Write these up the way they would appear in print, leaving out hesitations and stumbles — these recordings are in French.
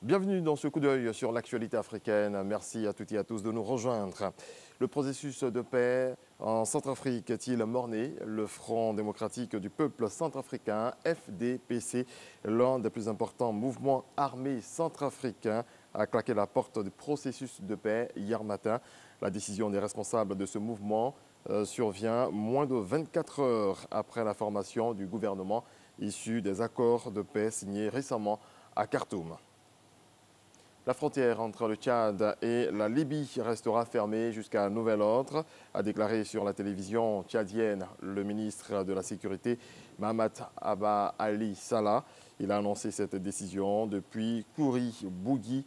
Bienvenue dans ce coup d'œil sur l'actualité africaine. Merci à toutes et à tous de nous rejoindre. Le processus de paix en Centrafrique est-il morné? Le Front démocratique du peuple centrafricain, FDPC, l'un des plus importants mouvements armés centrafricains, a claqué la porte du processus de paix hier matin. La décision des responsables de ce mouvement survient moins de 24 heures après la formation du gouvernement issu des accords de paix signés récemment à Khartoum. La frontière entre le Tchad et la Libye restera fermée jusqu'à nouvel ordre, a déclaré sur la télévision tchadienne le ministre de la Sécurité, Mahamat Abba Ali Salah. Il a annoncé cette décision depuis Bougoudi,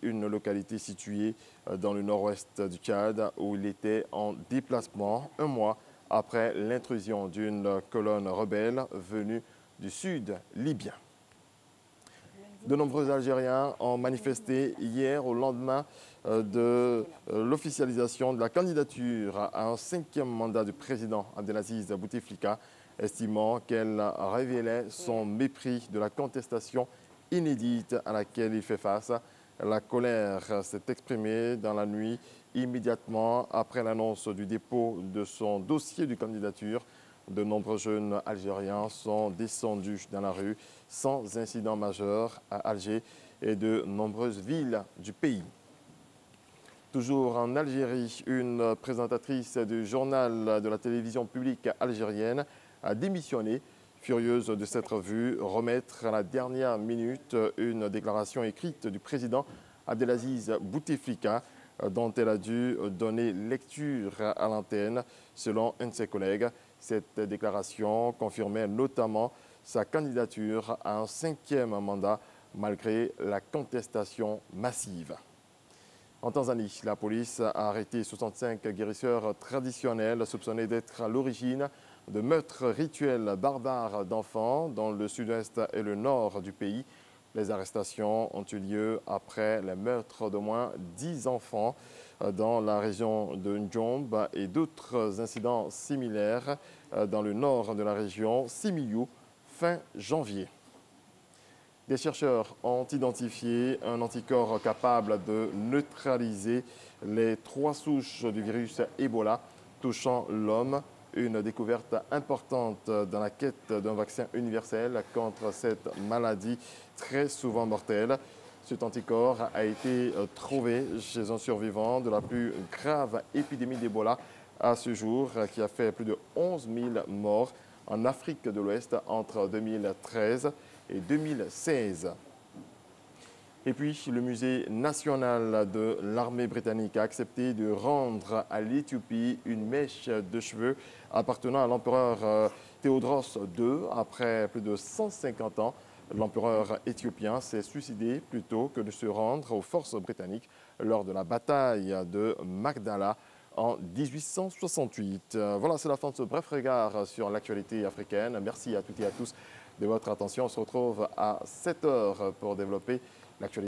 une localité située dans le nord-ouest du Tchad, où il était en déplacement un mois après l'intrusion d'une colonne rebelle venue du sud libyen. De nombreux Algériens ont manifesté hier au lendemain de l'officialisation de la candidature à un 5e mandat du président Abdelaziz Bouteflika, estimant qu'elle révélait son mépris de la contestation inédite à laquelle il fait face. La colère s'est exprimée dans la nuit immédiatement après l'annonce du dépôt de son dossier de candidature. De nombreux jeunes Algériens sont descendus dans la rue sans incident majeur à Alger et de nombreuses villes du pays. Toujours en Algérie, une présentatrice du journal de la télévision publique algérienne a démissionné, furieuse de s'être vue remettre à la dernière minute une déclaration écrite du président Abdelaziz Bouteflika dont elle a dû donner lecture à l'antenne. Selon un de ses collègues, cette déclaration confirmait notamment sa candidature à un 5e mandat malgré la contestation massive. En Tanzanie, la police a arrêté 65 guérisseurs traditionnels soupçonnés d'être à l'origine de meurtres rituels barbares d'enfants dans le sud-est et le nord du pays. Les arrestations ont eu lieu après les meurtres d'au moins 10 enfants dans la région de Njombe et d'autres incidents similaires dans le nord de la région Simiyu fin janvier. Des chercheurs ont identifié un anticorps capable de neutraliser les 3 souches du virus Ebola touchant l'homme. Une découverte importante dans la quête d'un vaccin universel contre cette maladie très souvent mortelle. Cet anticorps a été trouvé chez un survivant de la plus grave épidémie d'Ebola à ce jour, qui a fait plus de 11 000 morts en Afrique de l'Ouest entre 2013 et 2016. Et puis, le musée national de l'armée britannique a accepté de rendre à l'Éthiopie une mèche de cheveux appartenant à l'empereur Théodros II. Après plus de 150 ans, l'empereur éthiopien s'est suicidé plutôt que de se rendre aux forces britanniques lors de la bataille de Magdala en 1868. Voilà, c'est la fin de ce bref regard sur l'actualité africaine. Merci à toutes et à tous de votre attention. On se retrouve à 7 h pour développer l'actualité.